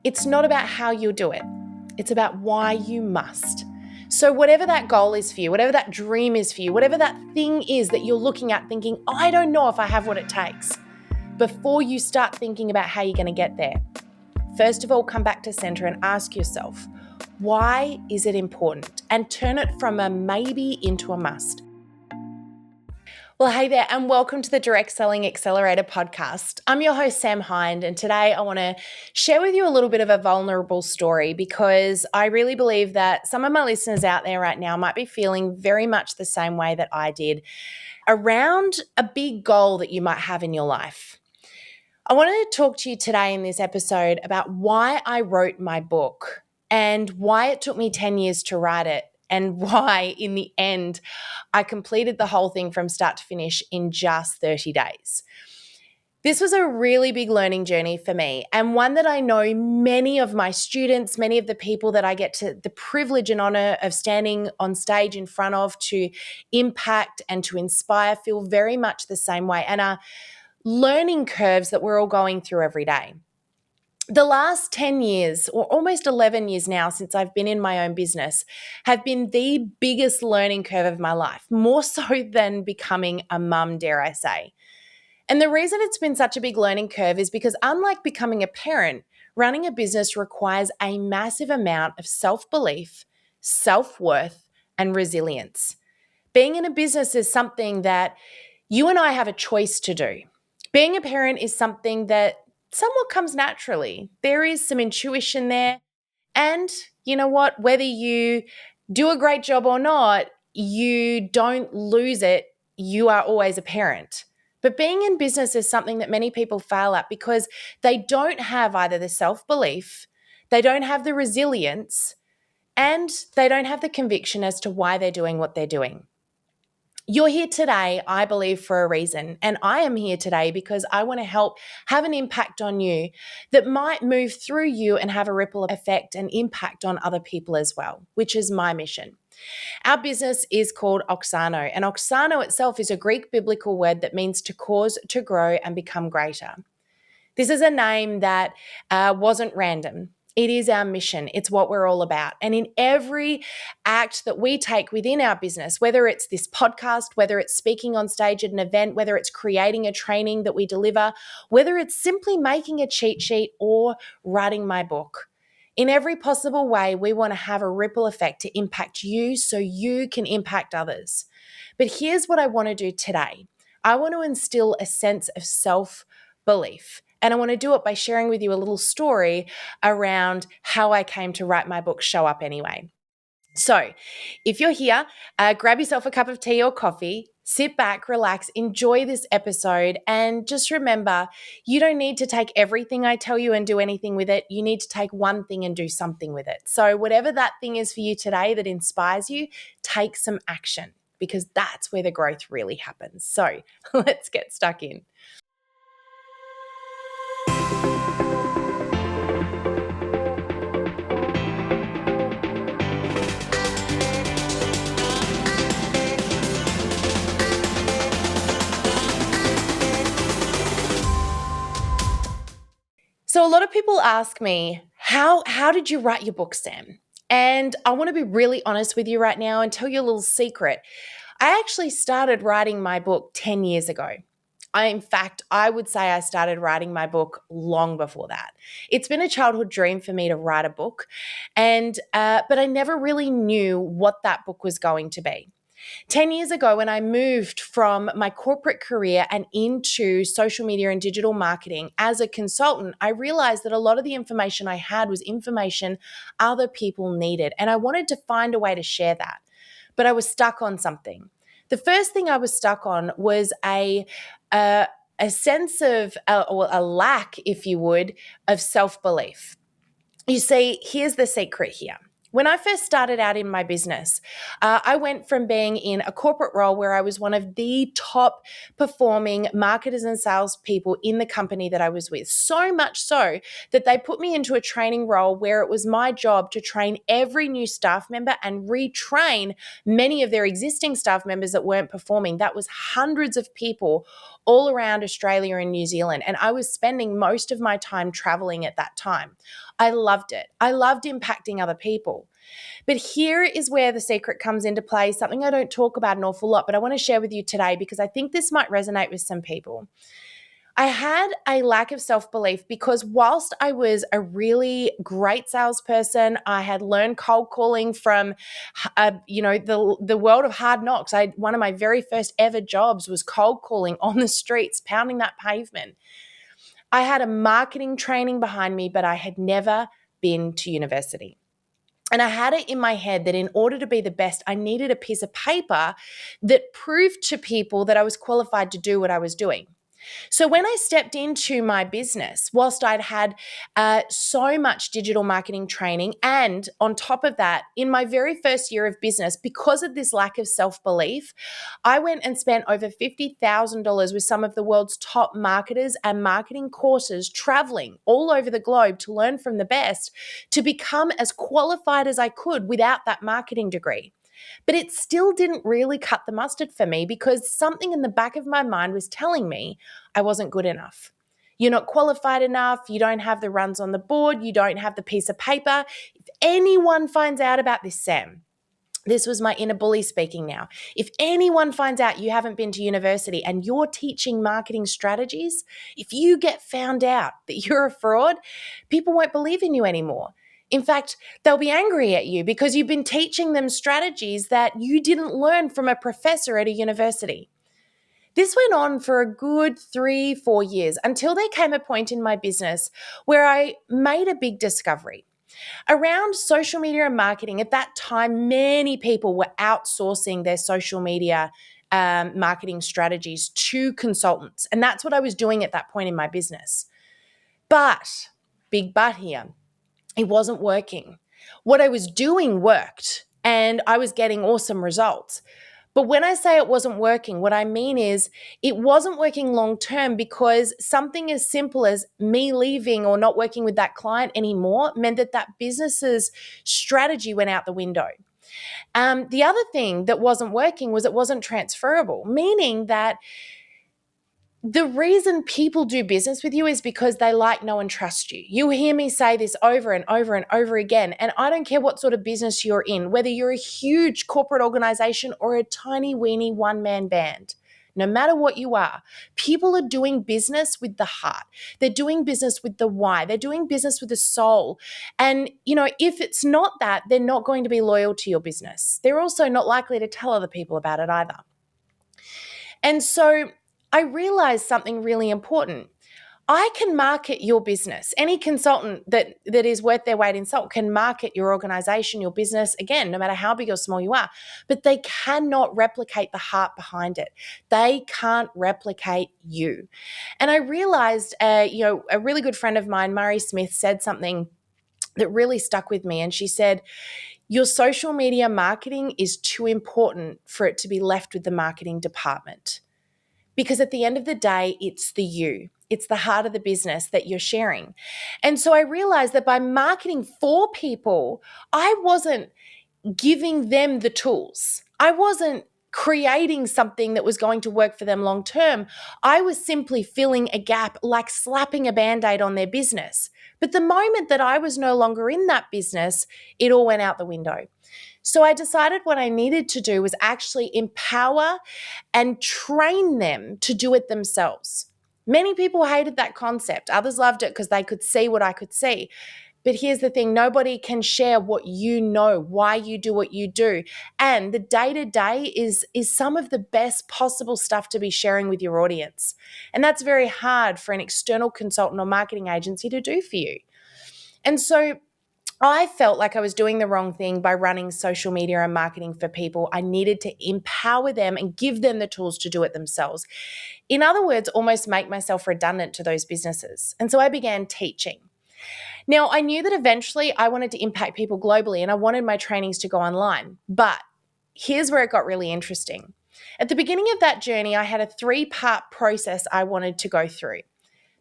It's not about how you'll do it. It's about why you must. So whatever that goal is for you, whatever that dream is for you, whatever that thing is that you're looking at thinking, I don't know if I have what it takes, before you start thinking about how you're going to get there, first of all, come back to center and ask yourself, why is it important? And turn it from a maybe into a must. Well, hey there, and welcome to the Direct Selling Accelerator Podcast. I'm your host, Sam Hind, and today I want to share with you a little bit of a vulnerable story because I really believe that some of my listeners out there right now might be feeling very much the same way that I did around a big goal that you might have in your life. I wanted to talk to you today in this episode about why I wrote my book and why it took me 10 years to write it and why in the end I completed the whole thing from start to finish in just 30 days. This was a really big learning journey for me and one that I know many of my students, many of the people that I get to the privilege and honor of standing on stage in front of to impact and to inspire feel very much the same way and are learning curves that we're all going through every day. The last 10 years or almost 11 years now since I've been in my own business have been the biggest learning curve of my life, more so than becoming a mum, dare I say. And the reason it's been such a big learning curve is because unlike becoming a parent, running a business requires a massive amount of self-belief, self-worth, and resilience. Being in a business is something that you and I have a choice to do. Being a parent is something that somewhat comes naturally. There is some intuition there. And you know what? Whether you do a great job or not, you don't lose it. You are always a parent. But being in business is something that many people fail at because they don't have either the self-belief, they don't have the resilience, and they don't have the conviction as to why they're doing what they're doing. You're here today, I believe, for a reason. And I am here today because I want to help have an impact on you that might move through you and have a ripple effect and impact on other people as well, which is my mission. Our business is called Oxano, and Oxano itself is a Greek biblical word that means to cause, to grow, and become greater. This is a name that wasn't random. It is our mission. It's what we're all about. And in every act that we take within our business, whether it's this podcast, whether it's speaking on stage at an event, whether it's creating a training that we deliver, whether it's simply making a cheat sheet or writing my book, in every possible way, we want to have a ripple effect to impact you so you can impact others. But here's what I want to do today. I want to instill a sense of self-belief. And I want to do it by sharing with you a little story around how I came to write my book, Show Up Anyway. So if you're here, grab yourself a cup of tea or coffee, sit back, relax, enjoy this episode, and just remember, you don't need to take everything I tell you and do anything with it. You need to take one thing and do something with it. So whatever that thing is for you today that inspires you, take some action because that's where the growth really happens. So let's get stuck in. So a lot of people ask me, how did you write your book, Sam? And I want to be really honest with you right now and tell you a little secret. I actually started writing my book 10 years ago. In fact, I would say I started writing my book long before that. It's been a childhood dream for me to write a book, but I never really knew what that book was going to be. 10 years ago, when I moved from my corporate career and into social media and digital marketing as a consultant, I realized that a lot of the information I had was information other people needed. And I wanted to find a way to share that. But I was stuck on something. The first thing I was stuck on was a sense of, or a lack, if you would, of self-belief. You see, here's the secret here. When I first started out in my business, I went from being in a corporate role where I was one of the top performing marketers and salespeople in the company that I was with. So much so that they put me into a training role where it was my job to train every new staff member and retrain many of their existing staff members that weren't performing. That was hundreds of people all around Australia and New Zealand. And I was spending most of my time traveling at that time. I loved it. I loved impacting other people. But here is where the secret comes into play, something I don't talk about an awful lot, but I want to share with you today because I think this might resonate with some people. I had a lack of self-belief because whilst I was a really great salesperson, I had learned cold calling from, the world of hard knocks. One of my very first ever jobs was cold calling on the streets, pounding that pavement. I had a marketing training behind me, but I had never been to university. And I had it in my head that in order to be the best, I needed a piece of paper that proved to people that I was qualified to do what I was doing. So when I stepped into my business, whilst I'd had so much digital marketing training, and on top of that, in my very first year of business, because of this lack of self-belief, I went and spent over $50,000 with some of the world's top marketers and marketing courses, traveling all over the globe to learn from the best, to become as qualified as I could without that marketing degree. But it still didn't really cut the mustard for me because something in the back of my mind was telling me I wasn't good enough. You're not qualified enough. You don't have the runs on the board. You don't have the piece of paper. If anyone finds out about this, Sam, this was my inner bully speaking now. If anyone finds out you haven't been to university and you're teaching marketing strategies, if you get found out that you're a fraud, people won't believe in you anymore. In fact, they'll be angry at you because you've been teaching them strategies that you didn't learn from a professor at a university. This went on for a good 3-4 years until there came a point in my business where I made a big discovery. Around social media and marketing, at that time, many people were outsourcing their social media marketing strategies to consultants. And that's what I was doing at that point in my business. But, big but here, it wasn't working. What I was doing worked and I was getting awesome results. But when I say it wasn't working, what I mean is it wasn't working long term because something as simple as me leaving or not working with that client anymore meant that that business's strategy went out the window. The other thing that wasn't working was it wasn't transferable, meaning that the reason people do business with you is because they like, know, and trust you. You hear me say this over and over and over again, and I don't care what sort of business you're in, whether you're a huge corporate organization or a tiny weeny one-man band. No matter what you are, people are doing business with the heart. They're doing business with the why. They're doing business with the soul. And, if it's not that, they're not going to be loyal to your business. They're also not likely to tell other people about it either. And so I realized something really important. I can market your business. Any consultant that is worth their weight in salt can market your organization, your business, again, no matter how big or small you are, but they cannot replicate the heart behind it. They can't replicate you. And I realized, a really good friend of mine, Murray Smith, said something that really stuck with me. And she said, your social media marketing is too important for it to be left with the marketing department. Because at the end of the day, it's the you. It's the heart of the business that you're sharing. And so I realized that by marketing for people, I wasn't giving them the tools. I wasn't creating something that was going to work for them long term. I was simply filling a gap, like slapping a Band-Aid on their business. But the moment that I was no longer in that business, it all went out the window. So I decided what I needed to do was actually empower and train them to do it themselves. Many people hated that concept. Others loved it because they could see what I could see. But here's the thing, nobody can share what you know, why you do what you do. And the day-to-day is some of the best possible stuff to be sharing with your audience. And that's very hard for an external consultant or marketing agency to do for you. And so I felt like I was doing the wrong thing by running social media and marketing for people. I needed to empower them and give them the tools to do it themselves. In other words, almost make myself redundant to those businesses. And so I began teaching. Now, I knew that eventually I wanted to impact people globally and I wanted my trainings to go online. But here's where it got really interesting. At the beginning of that journey, I had a 3-part process I wanted to go through.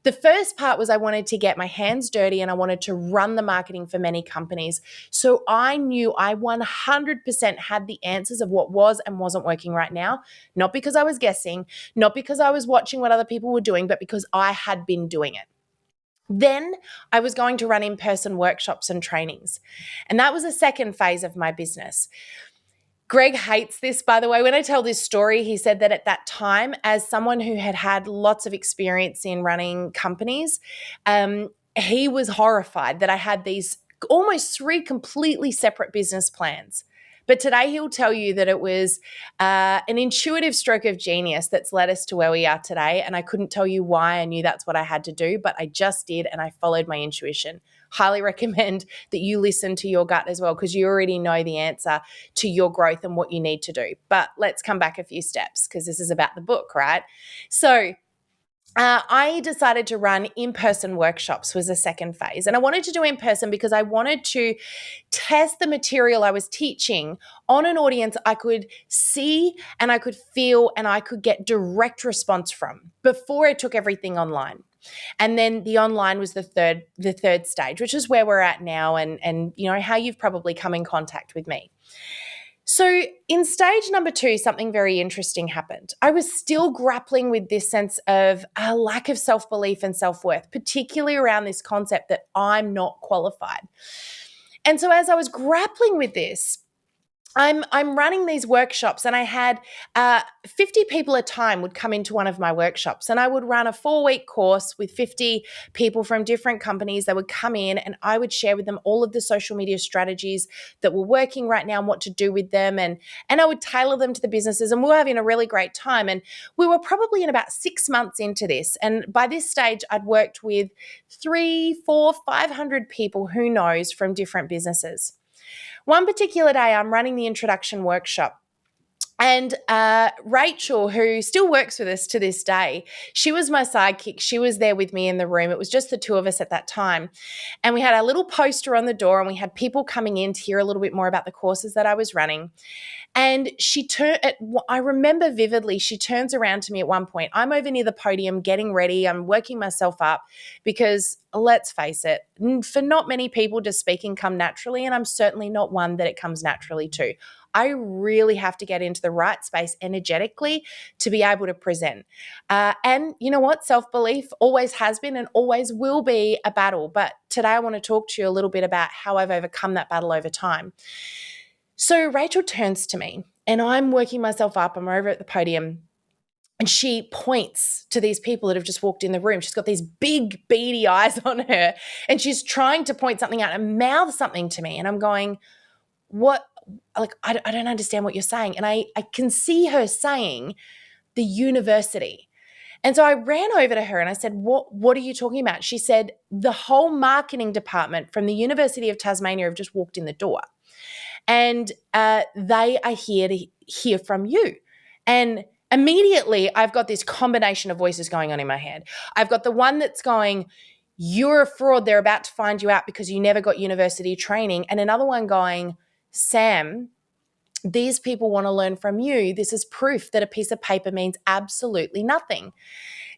The first part was I wanted to get my hands dirty and I wanted to run the marketing for many companies. So I knew I 100% had the answers of what was and wasn't working right now, not because I was guessing, not because I was watching what other people were doing, but because I had been doing it. Then I was going to run in-person workshops and trainings. And that was the second phase of my business. Greg hates this, by the way. When I tell this story, he said that at that time, as someone who had had lots of experience in running companies, he was horrified that I had these almost three completely separate business plans. But today he'll tell you that it was an intuitive stroke of genius that's led us to where we are today. And I couldn't tell you why I knew that's what I had to do, but I just did, and I followed my intuition. Highly recommend that you listen to your gut as well, because you already know the answer to your growth and what you need to do. But let's come back a few steps, because this is about the book, right? So I decided to run in-person workshops was the second phase. And I wanted to do in-person because I wanted to test the material I was teaching on an audience I could see and I could feel and I could get direct response from before I took everything online. And then the online was the third stage, which is where we're at now, and you know how you've probably come in contact with me. So in stage number 2, something very interesting happened. I was still grappling with this sense of a lack of self-belief and self-worth, particularly around this concept that I'm not qualified. And so as I was grappling with this, I'm running these workshops, and I had 50 people at a time would come into one of my workshops, and I would run a 4-week course with 50 people from different companies that would come in, and I would share with them all of the social media strategies that were working right now and what to do with them, and I would tailor them to the businesses, and we were having a really great time. And we were probably in about 6 months into this, and by this stage I'd worked with 300, 400, 500 people, who knows, from different businesses. One particular day, I'm running the introduction workshop, and Rachel, who still works with us to this day, she was my sidekick. She was there with me in the room. It was just the two of us at that time. And we had our little poster on the door, and we had people coming in to hear a little bit more about the courses that I was running. And I remember vividly, she turns around to me at one point. I'm over near the podium getting ready. I'm working myself up because, let's face it, for not many people does speaking come naturally, and I'm certainly not one that it comes naturally to. I really have to get into the right space energetically to be able to present. And you know what? Self-belief always has been and always will be a battle. But today I want to talk to you a little bit about how I've overcome that battle over time. So Rachel turns to me, and I'm working myself up. I'm over at the podium, and she points to these people that have just walked in the room. She's got these big beady eyes on her, and she's trying to point something out and mouth something to me. And I'm going, what? Like, I don't understand what you're saying. And I can see her saying the university. And so I ran over to her and I said, what are you talking about? She said, the whole marketing department from the University of Tasmania have just walked in the door. And they are here to hear from you. And immediately I've got this combination of voices going on in my head. I've got the one that's going, you're a fraud. They're about to find you out because you never got university training. And another one going, Sam, these people want to learn from you. This is proof that a piece of paper means absolutely nothing.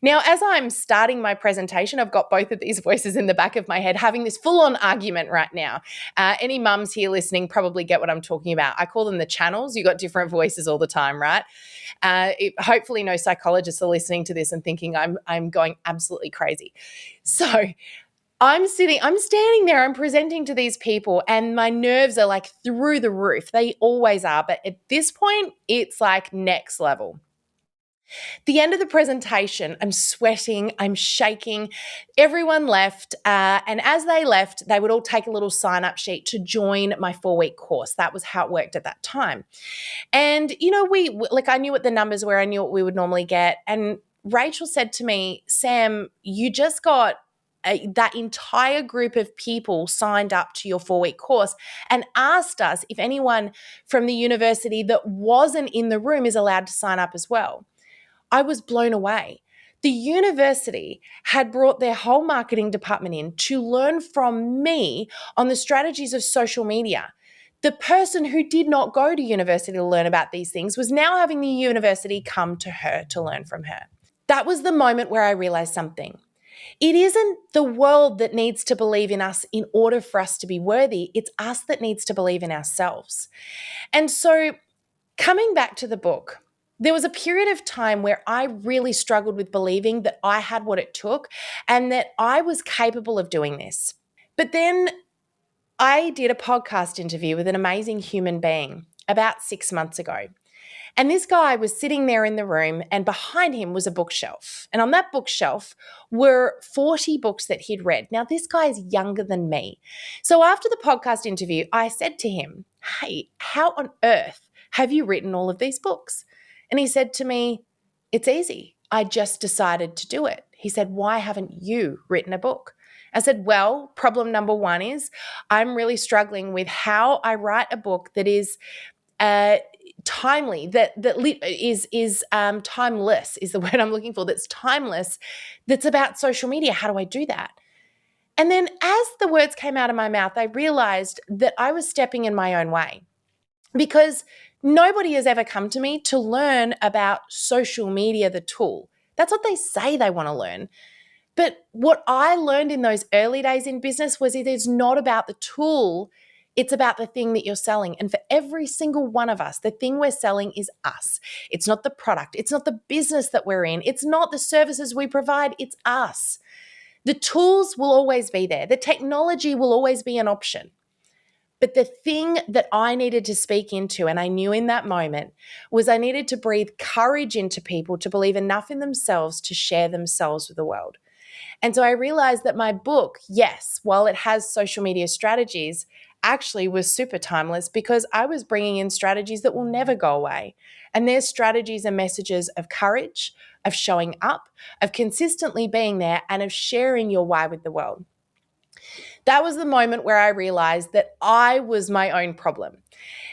Now, as I'm starting my presentation, I've got both of these voices in the back of my head having this full-on argument right now. Any mums here listening probably get what I'm talking about. I call them the channels. You've got different voices all the time, right? Hopefully no psychologists are listening to this and thinking I'm going absolutely crazy. So I'm standing there, I'm presenting to these people, and my nerves are like through the roof. They always are. But at this point, it's like next level. The end of the presentation, I'm sweating, I'm shaking. Everyone left. And as they left, they would all take a little sign-up sheet to join my 4-week course. That was how it worked at that time. And, you know, I knew what the numbers were. I knew what we would normally get. And Rachel said to me, Sam, you just got that entire group of people signed up to your 4-week course and asked us if anyone from the university that wasn't in the room is allowed to sign up as well. I was blown away. The university had brought their whole marketing department in to learn from me on the strategies of social media. The person who did not go to university to learn about these things was now having the university come to her to learn from her. That was the moment where I realized something. It isn't the world that needs to believe in us in order for us to be worthy. It's us that needs to believe in ourselves. And so coming back to the book, There was a period of time where I really struggled with believing that I had what it took and that I was capable of doing this. But then I did a podcast interview with an amazing human being about 6 months ago. And this guy was sitting there in the room, and behind him was a bookshelf. And on that bookshelf were 40 books that he'd read. Now, this guy is younger than me. So after the podcast interview, I said to him, "Hey, how on earth have you written all of these books?" And he said to me, "It's easy. I just decided to do it." He said, "Why haven't you written a book?" I said, "Well, problem number one is I'm really struggling with how I write a book that is timely, that is timeless is the word I'm looking for. That's timeless. That's about social media. How do I do that?" And then as the words came out of my mouth, I realized that I was stepping in my own way, because nobody has ever come to me to learn about social media, the tool. That's what they say they want to learn. But what I learned in those early days in business was it is not about the tool, it's about the thing that you're selling. And for every single one of us, the thing we're selling is us. It's not the product. It's not the business that we're in. It's not the services we provide. It's us. The tools will always be there. The technology will always be an option. But the thing that I needed to speak into, and I knew in that moment, was I needed to breathe courage into people to believe enough in themselves to share themselves with the world. And so I realized that my book, yes, while it has social media strategies, actually was super timeless, because I was bringing in strategies that will never go away. And there's strategies and messages of courage, of showing up, of consistently being there, and of sharing your why with the world. That was the moment where I realized that I was my own problem.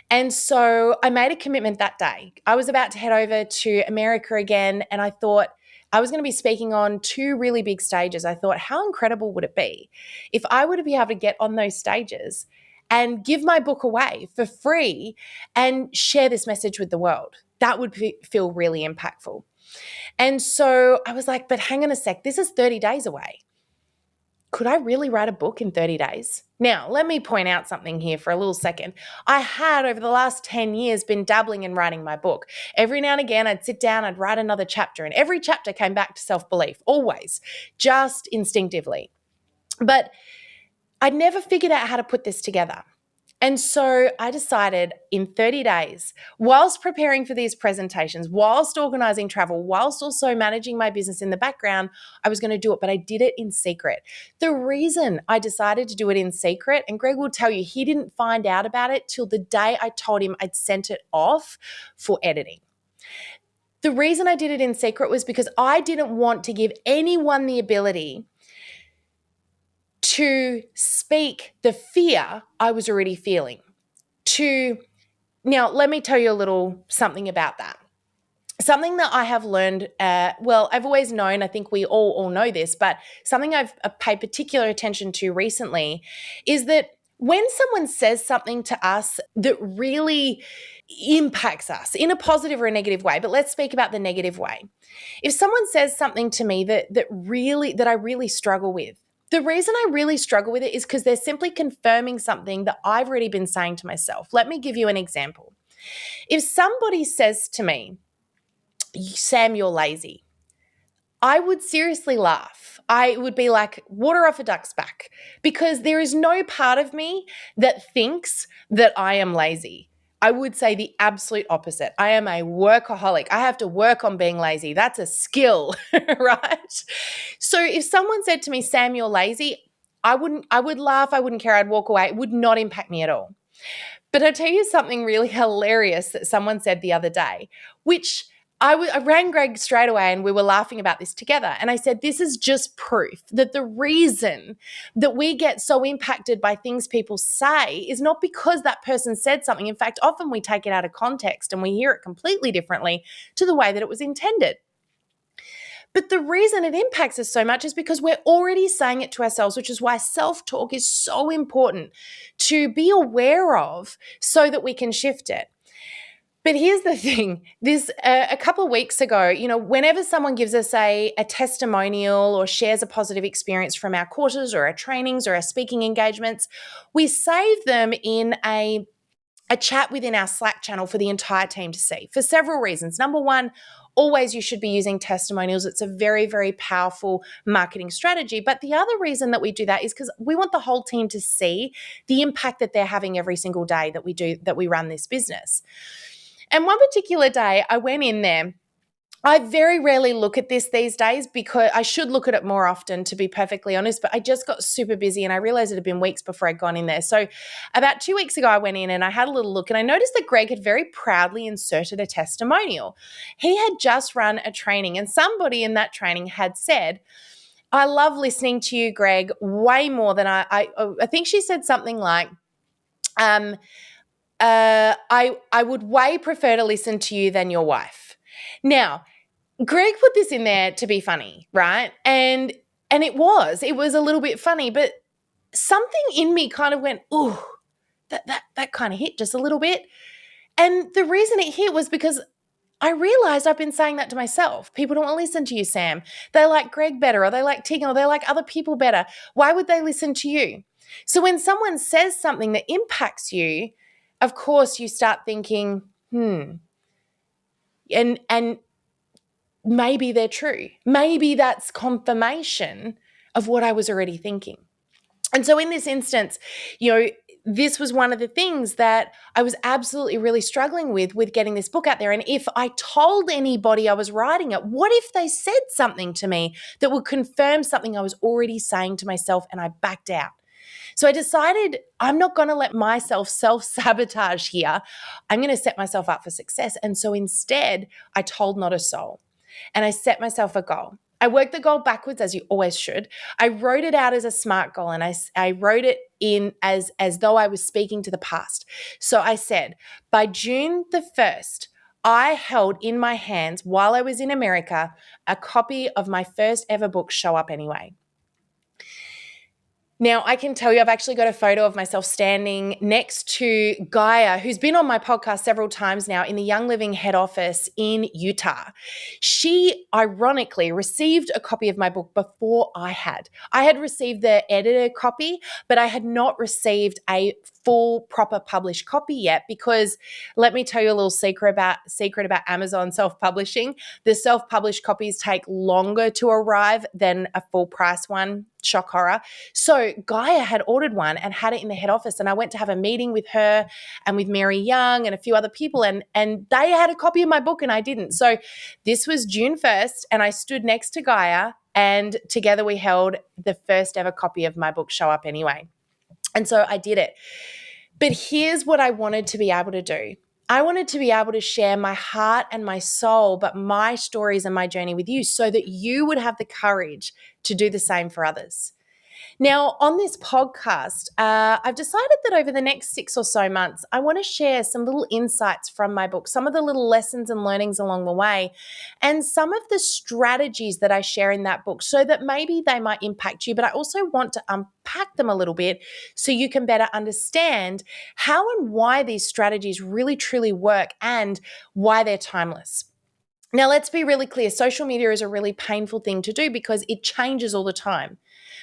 And so I made a commitment that day. I was about to head over to America again, and I thought I was going to be speaking on 2 really big stages. I thought, how incredible would it be if I were to be able to get on those stages and give my book away for free and share this message with the world? That would feel really impactful. And so I was like, but hang on a sec, this is 30 days away. Could I really write a book in 30 days? Now, let me point out something here for a little second. I had, over the last 10 years, been dabbling in writing my book. Every now and again, I'd sit down, I'd write another chapter, and every chapter came back to self-belief, always, just instinctively. But I'd never figured out how to put this together. And so I decided in 30 days, whilst preparing for these presentations, whilst organizing travel, whilst also managing my business in the background, I was going to do it, but I did it in secret. The reason I decided to do it in secret, and Greg will tell you, he didn't find out about it till the day I told him I'd sent it off for editing. The reason I did it in secret was because I didn't want to give anyone the ability to speak the fear I was already feeling. Now, let me tell you a little something about that. Something that I have learned, I've always known, I think we all know this, but something I've paid particular attention to recently is that when someone says something to us that really impacts us in a positive or a negative way, but let's speak about the negative way. If someone says something to me that I really struggle with, the reason I really struggle with it is because they're simply confirming something that I've already been saying to myself. Let me give you an example. If somebody says to me, "Sam, you're lazy," I would seriously laugh. I would be like, water off a duck's back, because there is no part of me that thinks that I am lazy. I would say the absolute opposite. I am a workaholic. I have to work on being lazy. That's a skill, right? So if someone said to me, "Sam, you're lazy," I would laugh. I wouldn't care. I'd walk away. It would not impact me at all. But I'll tell you something really hilarious that someone said the other day, which I rang Greg straight away, and we were laughing about this together. And I said, this is just proof that the reason that we get so impacted by things people say is not because that person said something. In fact, often we take it out of context and we hear it completely differently to the way that it was intended. But the reason it impacts us so much is because we're already saying it to ourselves, which is why self-talk is so important to be aware of so that we can shift it. But here's the thing, a couple of weeks ago, whenever someone gives us a testimonial or shares a positive experience from our courses or our trainings or our speaking engagements, we save them in a a chat within our Slack channel for the entire team to see for several reasons. Number one, always you should be using testimonials. It's a very, very powerful marketing strategy. But the other reason that we do that is because we want the whole team to see the impact that they're having every single day that we run this business. And one particular day I went in there. I very rarely look at this these days because I should look at it more often, to be perfectly honest, but I just got super busy and I realized it had been weeks before I'd gone in there. So about 2 weeks ago, I went in and I had a little look and I noticed that Greg had very proudly inserted a testimonial. He had just run a training and somebody in that training had said, I love listening to you, Greg, way more than I think she said something like, I would way prefer to listen to you than your wife. Now, Greg put this in there to be funny, right? And it was a little bit funny, but something in me kind of went, ooh, that kind of hit just a little bit. And the reason it hit was because I realized I've been saying that to myself. People don't want to listen to you, Sam. They like Greg better, or they like Tegan, or they like other people better. Why would they listen to you? So when someone says something that impacts you, of course you start thinking, and maybe they're true. Maybe that's confirmation of what I was already thinking. And so in this instance, this was one of the things that I was absolutely really struggling with getting this book out there. And if I told anybody I was writing it, what if they said something to me that would confirm something I was already saying to myself and I backed out? So I decided I'm not going to let myself self-sabotage here. I'm going to set myself up for success. And so instead, I told not a soul. And I set myself a goal. I worked the goal backwards, as you always should. I wrote it out as a SMART goal, and I wrote it in as though I was speaking to the past. So I said, by June the 1st, I held in my hands, while I was in America, a copy of my first ever book, Show Up Anyway. Now, I can tell you I've actually got a photo of myself standing next to Gaia, who's been on my podcast several times now, in the Young Living head office in Utah. She, ironically, received a copy of my book before I had. I had received the edited copy, but I had not received a full, proper published copy yet because, let me tell you a little secret about Amazon self-publishing. The self-published copies take longer to arrive than a full-price one. Shock horror. So Gaia had ordered one and had it in the head office, and I went to have a meeting with her and with Mary Young and a few other people, and they had a copy of my book and I didn't. So this was June 1st, and I stood next to Gaia, and together we held the first ever copy of my book, Show Up Anyway. And so I did it. But here's what I wanted to be able to do. I wanted to be able to share my heart and my soul, but my stories and my journey with you so that you would have the courage to do the same for others. Now, on this podcast, I've decided that over the next 6 or so months, I want to share some little insights from my book, some of the little lessons and learnings along the way, and some of the strategies that I share in that book so that maybe they might impact you, but I also want to unpack them a little bit so you can better understand how and why these strategies really, truly work and why they're timeless. Now, let's be really clear. Social media is a really painful thing to do because it changes all the time.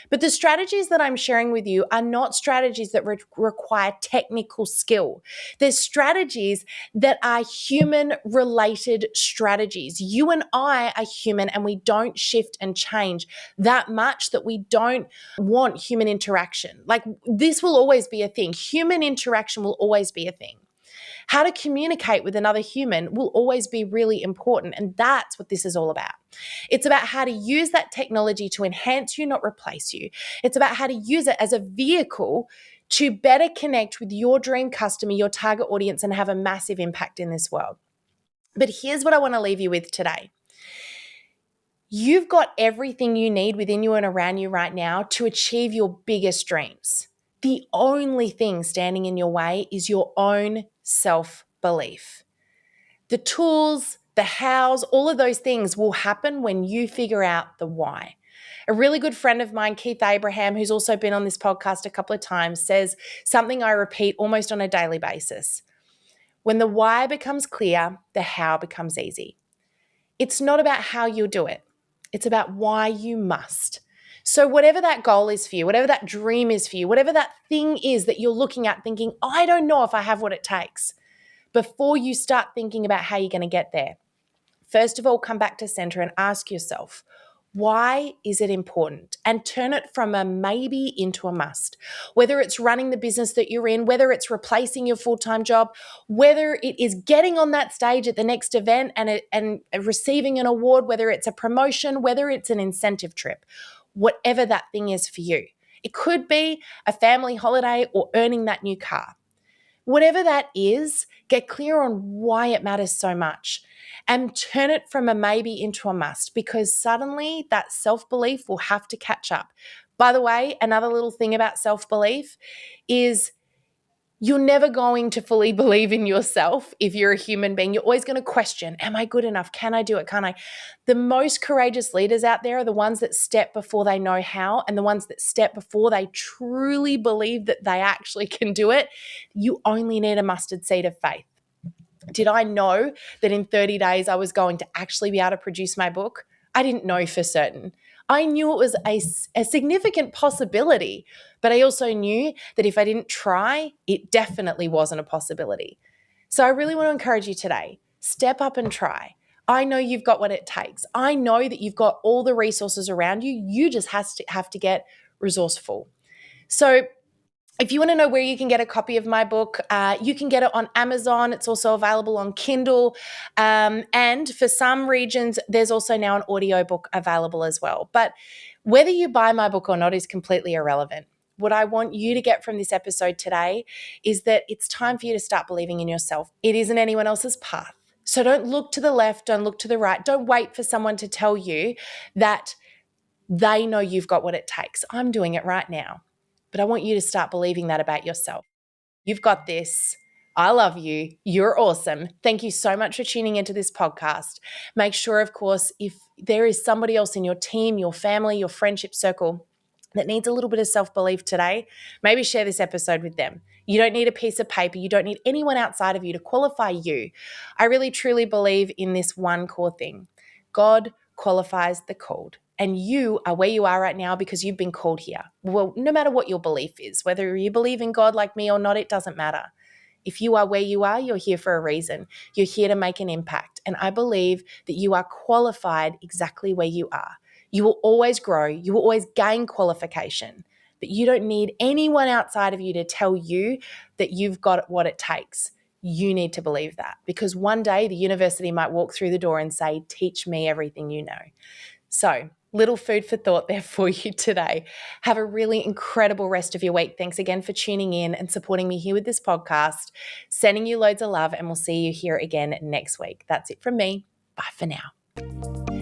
But the strategies that I'm sharing with you are not strategies that require technical skill. They're strategies that are human-related strategies. You and I are human, and we don't shift and change that much that we don't want human interaction. Like, this will always be a thing. Human interaction will always be a thing. How to communicate with another human will always be really important, and that's what this is all about. It's about how to use that technology to enhance you, not replace you. It's about how to use it as a vehicle to better connect with your dream customer, your target audience, and have a massive impact in this world. But here's what I want to leave you with today. You've got everything you need within you and around you right now to achieve your biggest dreams. The only thing standing in your way is your own self-belief. The tools, the hows, all of those things will happen when you figure out the why. A really good friend of mine, Keith Abraham, who's also been on this podcast a couple of times, says something I repeat almost on a daily basis. When the why becomes clear, the how becomes easy. It's not about how you'll do it. It's about why you must. So whatever that goal is for you, whatever that dream is for you, whatever that thing is that you're looking at thinking, I don't know if I have what it takes, before you start thinking about how you're going to get there, first of all, come back to center and ask yourself, why is it important? And turn it from a maybe into a must. Whether it's running the business that you're in, whether it's replacing your full-time job, whether it is getting on that stage at the next event and receiving an award, whether it's a promotion, whether it's an incentive trip, whatever that thing is for you. It could be a family holiday or earning that new car. Whatever that is, get clear on why it matters so much and turn it from a maybe into a must, because suddenly that self-belief will have to catch up. By the way, another little thing about self-belief is you're never going to fully believe in yourself if you're a human being. You're always going to question, am I good enough? Can I do it? Can't I? The most courageous leaders out there are the ones that step before they know how, and the ones that step before they truly believe that they actually can do it. You only need a mustard seed of faith. Did I know that in 30 days I was going to actually be able to produce my book? I didn't know for certain. I knew it was a significant possibility, but I also knew that if I didn't try, it definitely wasn't a possibility. So I really want to encourage you today, step up and try. I know you've got what it takes. I know that you've got all the resources around you. You just have to get resourceful. So if you want to know where you can get a copy of my book, you can get it on Amazon. It's also available on Kindle. And for some regions, there's also now an audiobook available as well. But whether you buy my book or not is completely irrelevant. What I want you to get from this episode today is that it's time for you to start believing in yourself. It isn't anyone else's path. So don't look to the left, don't look to the right. Don't wait for someone to tell you that they know you've got what it takes. I'm doing it right now. But I want you to start believing that about yourself. You've got this. I love you. You're awesome. Thank you so much for tuning into this podcast. Make sure, of course, if there is somebody else in your team, your family, your friendship circle that needs a little bit of self-belief today, maybe share this episode with them. You don't need a piece of paper. You don't need anyone outside of you to qualify you. I really, truly believe in this one core thing. God qualifies the called. And you are where you are right now because you've been called here. Well, no matter what your belief is, whether you believe in God like me or not, it doesn't matter. If you are where you are, you're here for a reason. You're here to make an impact. And I believe that you are qualified exactly where you are. You will always grow. You will always gain qualification. But you don't need anyone outside of you to tell you that you've got what it takes. You need to believe that, because one day the university might walk through the door and say, teach me everything you know. So, little food for thought there for you today. Have a really incredible rest of your week. Thanks again for tuning in and supporting me here with this podcast. Sending you loads of love, and we'll see you here again next week. That's it from me. Bye for now.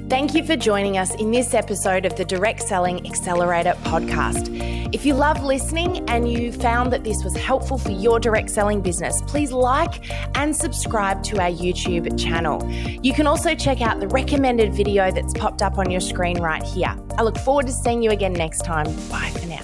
Thank you for joining us in this episode of the Direct Selling Accelerator Podcast. If you love listening and you found that this was helpful for your direct selling business, please like and subscribe to our YouTube channel. You can also check out the recommended video that's popped up on your screen right here. I look forward to seeing you again next time. Bye for now.